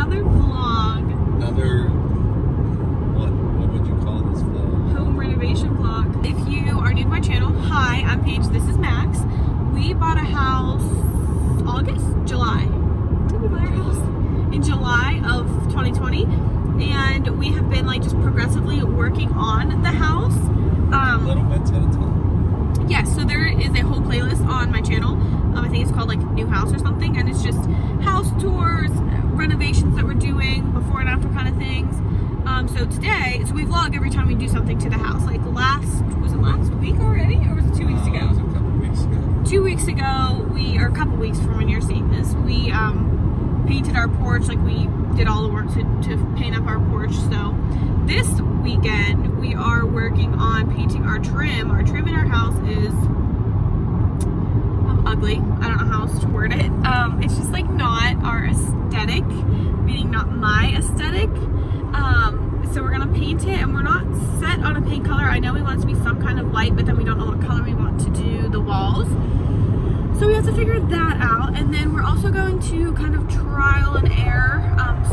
another vlog. Another, what would you call this vlog? Home renovation vlog. If you are new to my channel, hi, I'm Paige, this is Max. We bought a house July. Did we buy our house? In July of 2020. And we have been like just progressively working on the house. Little bits at a time. Yes, so there is a whole playlist on my channel. I think it's called like New House or something, and it's just house tours, renovations that we're doing, before and after kind of things. So today, we vlog every time we do something to the house. Like was it last week already, or was it 2 weeks ago? It was a couple weeks ago. 2 weeks ago, or a couple weeks from when you're seeing this, we painted our porch. Like we did all the work to paint up our porch. So this weekend, we are working on painting our trim. Our trim in our house is ugly. I don't know how else to word it. It's just like not our aesthetic, meaning not my aesthetic. So we're gonna paint it, and we're not set on a paint color. I know we want it to be some kind of light, but then we don't know what color we want to do the walls. So we have to figure that out, and then we're also going to kind of trial and error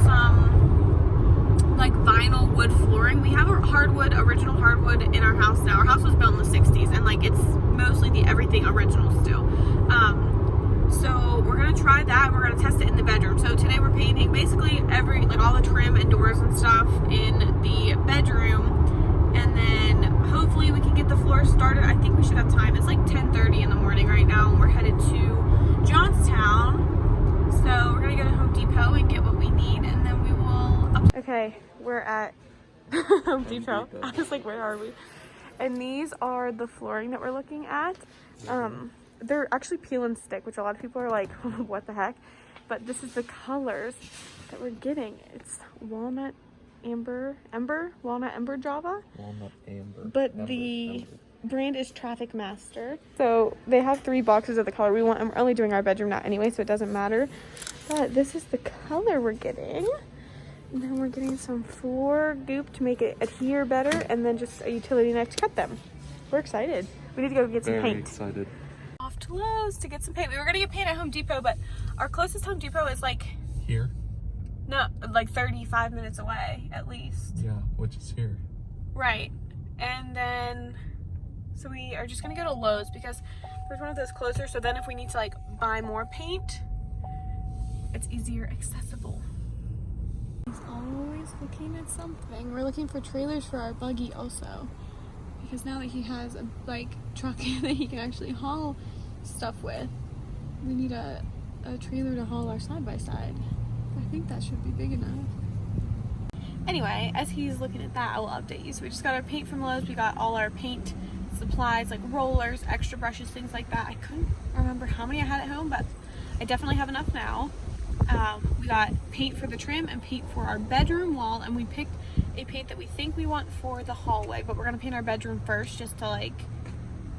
some like vinyl wood flooring. We have a original hardwood in our house now. Our house was built in the 60s, and like it's mostly the everything original still. So we're gonna try that. We're gonna test it in the bedroom. So today we're painting basically all the trim and doors and stuff in the bedroom, and then hopefully we can get the floor started. I think we should have time. It's like 10:30 in the morning right now, and we're headed to Johnstown. So we're gonna go to Home Depot and get what we need, and then we will. Okay, we're at Home Depot. I was like, where are we? And these are the flooring that we're looking at. They're actually peel and stick, which a lot of people are like, what the heck? But this is the colors that we're getting. It's walnut amber java. Walnut amber. But the brand is Traffic Master. So they have 3 boxes of the color we want, and we're only doing our bedroom now anyway, so it doesn't matter. But this is the color we're getting. And then we're getting some floor goop to make it adhere better, and then just a utility knife to cut them. We're excited. We need to go get some paint. Very excited. Off to Lowe's to get some paint. We were gonna get paint at Home Depot, but our closest Home Depot is like Here? no, like 35 minutes away at least. Yeah, which is here. Right. And then so we are just gonna go to Lowe's because there's one of those closer, so then if we need to like buy more paint, it's easier accessible. He's always looking at something. We're looking for trailers for our buggy also, because now that he has a like truck that he can actually haul stuff with, we need a trailer to haul our side-by-side. I think that should be big enough. Anyway, as he's looking at that, I will update you. So we just got our paint from Lowe's. We got all our paint supplies, like rollers, extra brushes, things like that. I couldn't remember how many I had at home, but I definitely have enough now. We got paint for the trim and paint for our bedroom wall, and we picked a paint that we think we want for the hallway, but we're gonna paint our bedroom first just to like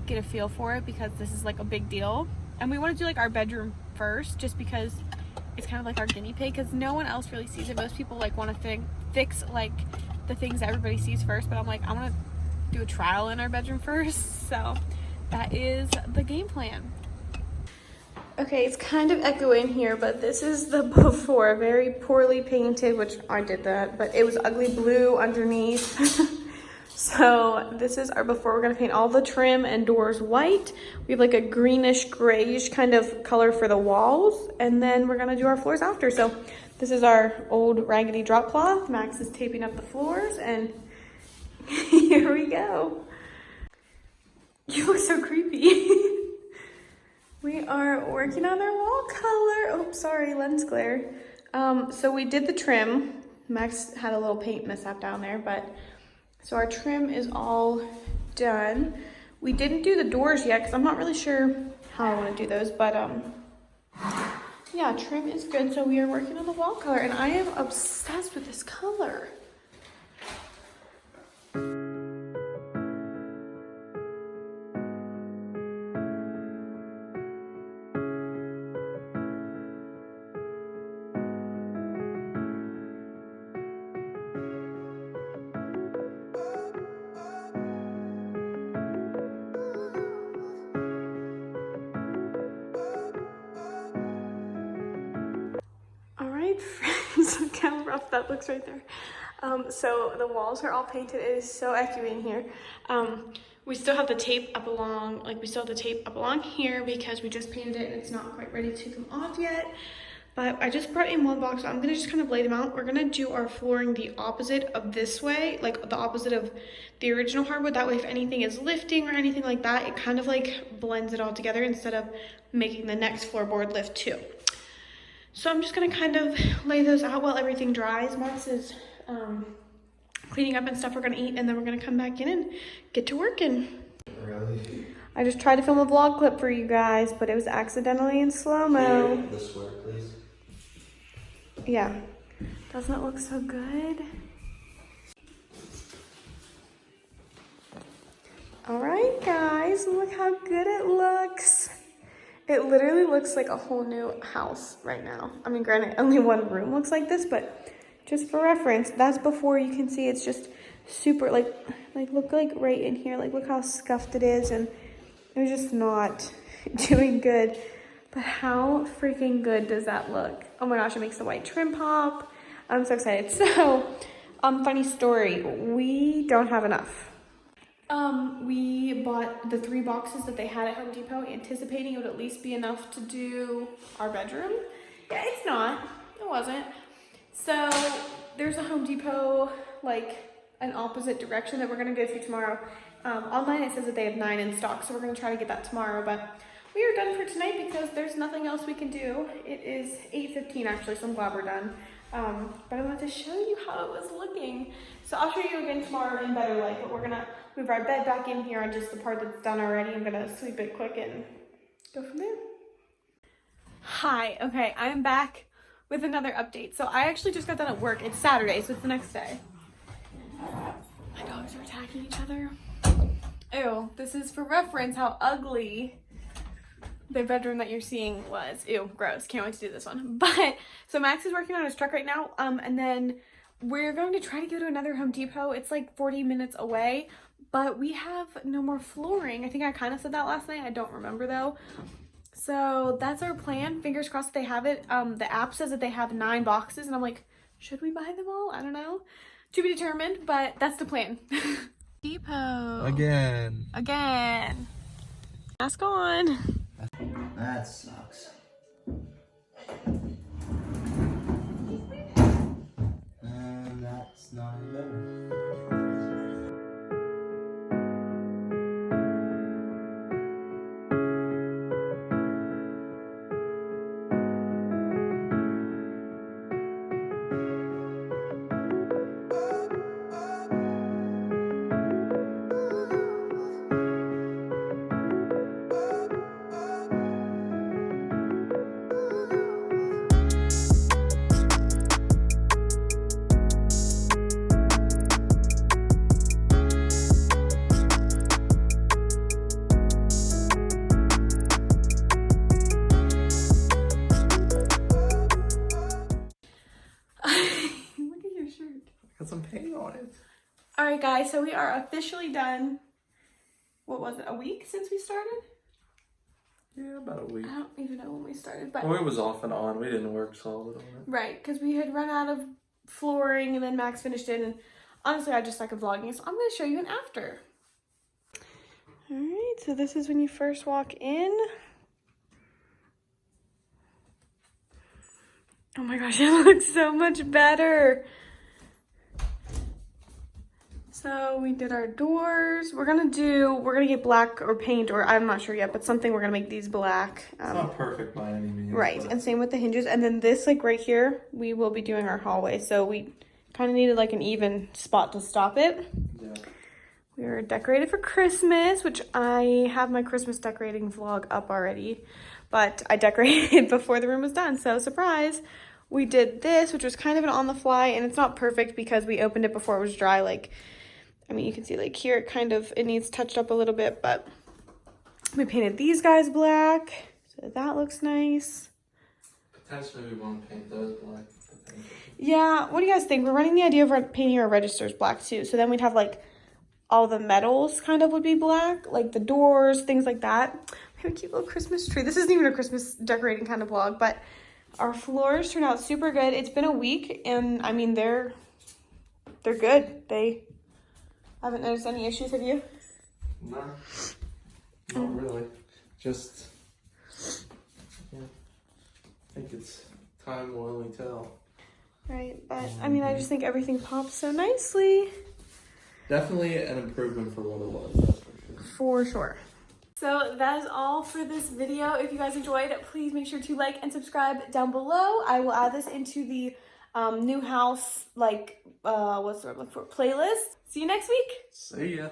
get a feel for it, because this is like a big deal, and we want to do like our bedroom first just because it's kind of like our guinea pig, because no one else really sees it. Most people like want to fix like the things that everybody sees first, but I'm like, I want to do a trial in our bedroom first. So that is the game plan. Okay, it's kind of echoing here, but this is the before. Very poorly painted, which I did that, but it was ugly blue underneath. So this is our before. We're gonna paint all the trim and doors white. We have like a greenish grayish kind of color for the walls, and then we're gonna do our floors after. So this is our old raggedy drop cloth. Max is taping up the floors, and here we go. You look so creepy. We are working on our wall color. Oh, sorry, lens glare. So we did the trim. Max had a little paint mishap down there, but so our trim is all done. We didn't do the doors yet because I'm not really sure how I want to do those, but yeah, trim is good. So we are working on the wall color, and I am obsessed with this color. Friends, Look how rough that looks right there. So the walls are all painted. It is so echoey in here. We still have the tape up along, here because we just painted it and it's not quite ready to come off yet. But I just brought in one box. So I'm gonna just kind of lay them out. We're gonna do our flooring the opposite of this way, like the opposite of the original hardwood. That way if anything is lifting or anything like that, it kind of like blends it all together instead of making the next floorboard lift too. So I'm just gonna kind of lay those out while everything dries. Max is cleaning up and stuff we're gonna eat, and then we're gonna come back in and get to working. Really? I just tried to film a vlog clip for you guys, but it was accidentally in slow-mo. The sweater, please. Yeah. Doesn't it look so good? All right, guys, look how good it looks. It literally looks like a whole new house right now. I mean, granted, only one room looks like this, but just for reference, that's before. You can see it's just super, like look like right in here, like look how scuffed it is, and it was just not doing good. But how freaking good does that look? Oh my gosh, it makes the white trim pop. I'm so excited. So, funny story, we don't have enough. We bought the 3 boxes that they had at Home Depot, anticipating it would at least be enough to do our bedroom. Yeah, it's not. It wasn't. So there's a Home Depot, like an opposite direction that we're gonna go to tomorrow. Online it says that they have 9 in stock, so we're gonna try to get that tomorrow, but we are done for tonight because there's nothing else we can do. It is 8:15 actually, so I'm glad we're done. But I wanted to show you how it was looking. So I'll show you again tomorrow in better light, but we're gonna move our bed back in here on just the part that's done already. I'm gonna sweep it quick and go from there. Hi, okay, I'm back with another update. So I actually just got done at work. It's Saturday, so it's the next day. My dogs are attacking each other. Ew, this is for reference how ugly the bedroom that you're seeing was. Ew, gross. Can't wait to do this one. But, so Max is working on his truck right now, and then we're going to try to go to another Home Depot. It's like 40 minutes away, but we have no more flooring. I think I kind of said that last night. I don't remember though. So that's our plan. Fingers crossed they have it. The app says that they have 9 boxes, and I'm like, should we buy them all? I don't know. To be determined, but that's the plan. Depot. Again. Mask on. That sucks. And that's not better. Got some paint on it. All right, guys, so we are officially done. What was it, a week since we started? Yeah, about a week. I don't even know when we started, but Well, it was off and on. We didn't work solid on it. right, because we had run out of flooring, and then Max finished it, and honestly, I just like vlogging, so I'm going to show you an after. All right, so this is when you first walk in. Oh my gosh, it looks so much better. So we did our doors. We're gonna get black or paint, or I'm not sure yet, but something. We're gonna make these black. It's not perfect by any means. Right, but... and same with the hinges. And then this, like right here, we will be doing our hallway. So we kind of needed like an even spot to stop it. Yeah. We are decorated for Christmas, which I have my Christmas decorating vlog up already, but I decorated before the room was done. So surprise. We did this, which was kind of an on the fly, and it's not perfect because we opened it before it was dry. Like, I mean, you can see like here, it needs touched up a little bit, but we painted these guys black. So that looks nice. Potentially we want to paint those black. Yeah, what do you guys think? We're running the idea of painting our registers black too. So then we'd have like all the metals kind of would be black, like the doors, things like that. We have a cute little Christmas tree. This isn't even a Christmas decorating kind of vlog, but Our floors turned out super good. It's been a week, and I mean, they're good. They haven't noticed any issues, have you? No, not really. Just, yeah, I think it's time will only tell. Right, but I mean, I just think everything pops so nicely. Definitely an improvement for what it was, that's for sure. For sure. So that is all for this video. If you guys enjoyed, please make sure to like and subscribe down below. I will add this into the new house, like, what's the word I'm looking for, playlist. See you next week. See ya.